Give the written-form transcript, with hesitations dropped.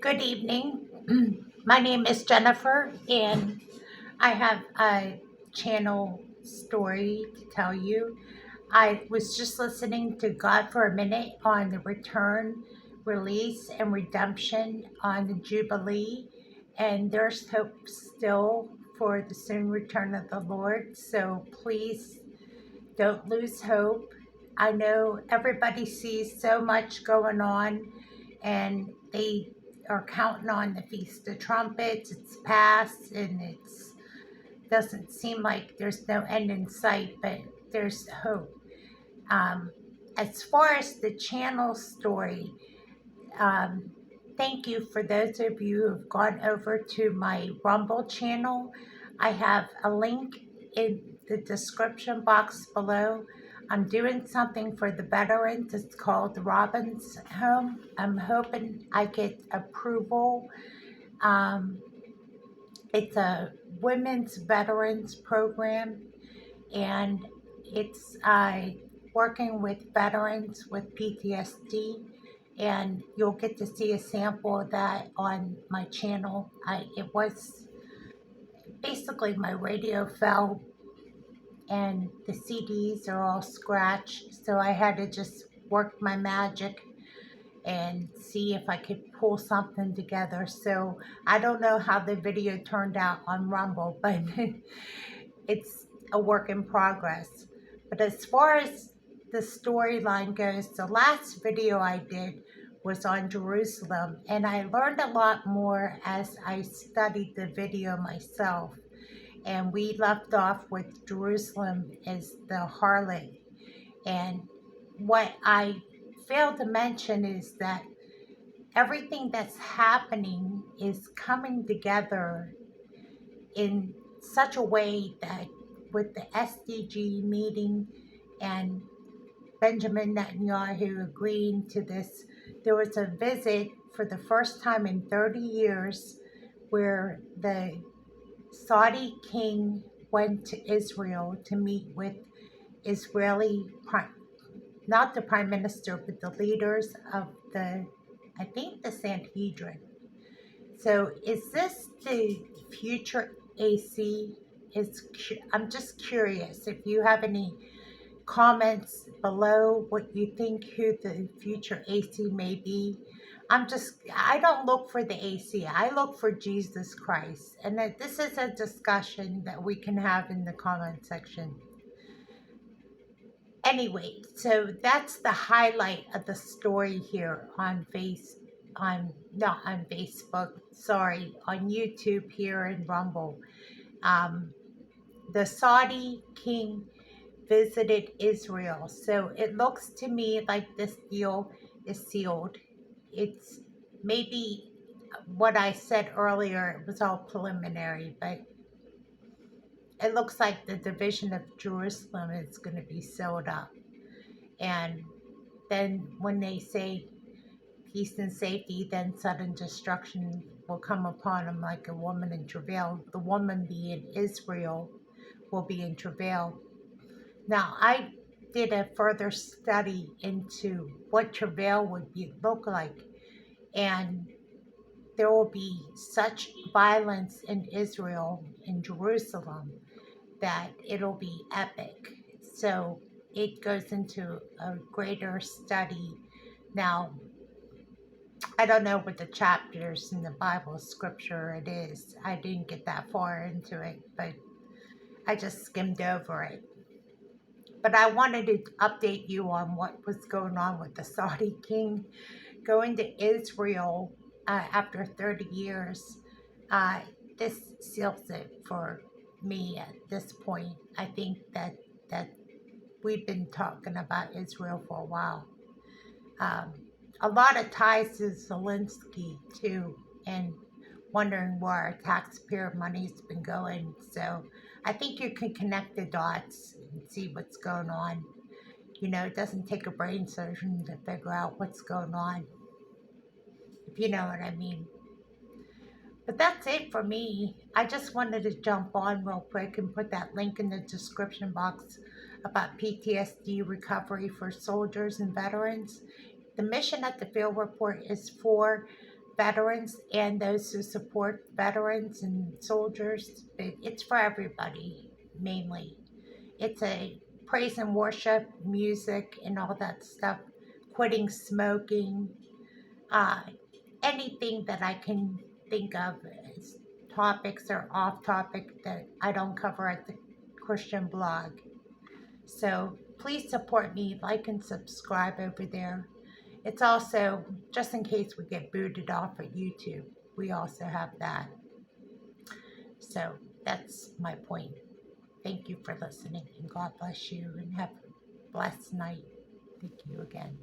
Good evening. My name is Jennifer, and I have a channel story to tell you. I was just listening to God for a Minute on the return, release, and redemption on the Jubilee, and there's hope still for the soon return of the Lord. So please don't lose hope. I know everybody sees so much going on and they are counting on the Feast of Trumpets. It's past and it's doesn't seem like there's no end in sight, but there's hope. Um, as far as the channel story, um, thank you for those of you who have gone over to my Rumble channel. I have a link in the description box below. I'm doing something for the veterans. It's called the Robins Home. I'm hoping I get approval. Um, it's a women's veterans program, and it's working with veterans with PTSD, and you'll get to see a sample of that on my channel. It was basically my radio fell and the CDs are all scratched, so I had to just work my magic and see if I could pull something together. So I don't know how the video turned out on Rumble, but it's a work in progress. But as far as the storyline goes, the last video I did was on Jerusalem, and I learned a lot more as I studied the video myself. And we left off with Jerusalem as the harlot. And what I failed to mention is that everything that's happening is coming together in such a way that with the SDG meeting and Benjamin Netanyahu agreeing to this, there was a visit for the first time in 30 years where the Saudi king went to Israel to meet with Israeli, not the prime minister, but the leaders of I think the Sanhedrin. So is this the future AC? I'm just curious if you have any comments below what you think who the future AC may be. I don't look for the AC. I look for Jesus Christ. And that this is a discussion that we can have in the comment section. Anyway, so that's the highlight of the story here not on Facebook, sorry, on YouTube here in Rumble. Um, the Saudi king visited Israel. So it looks to me like this deal is sealed. It's maybe what I said earlier, it was all preliminary, but it looks like the division of Jerusalem is going to be sealed up. And then when they say peace and safety, then sudden destruction will come upon them like a woman in travail. The woman being Israel will be in travail. Now, I did a further study into what travail look like, and there will be such violence in Israel, in Jerusalem, that it'll be epic. So it goes into a greater study. Now, I don't know what the chapters in the Bible scripture it is. I didn't get that far into it, but I just skimmed over it. But I wanted to update you on what was going on with the Saudi king going to Israel after 30 years. Uh, this seals it for me at this point. I think that we've been talking about Israel for a while. Um, a lot of ties to Zelensky too, and wondering where our taxpayer money's been going. So I think you can connect the dots and see what's going on. You know, it doesn't take a brain surgeon to figure out what's going on, if you know what I mean. But that's it for me. I just wanted to jump on real quick and put that link in the description box about PTSD recovery for soldiers and veterans. The mission at the field report is for veterans and those who support veterans and soldiers. It's for everybody, mainly. It's a praise and worship, music, and all that stuff. Quitting smoking, uh, anything that I can think of as topics or off topic that I don't cover at the Christian blog. So please support me, like and subscribe over there. It's also, just in case we get booted off of YouTube, we also have that. So that's my point. Thank you for listening, and God bless you, and have a blessed night. Thank you again.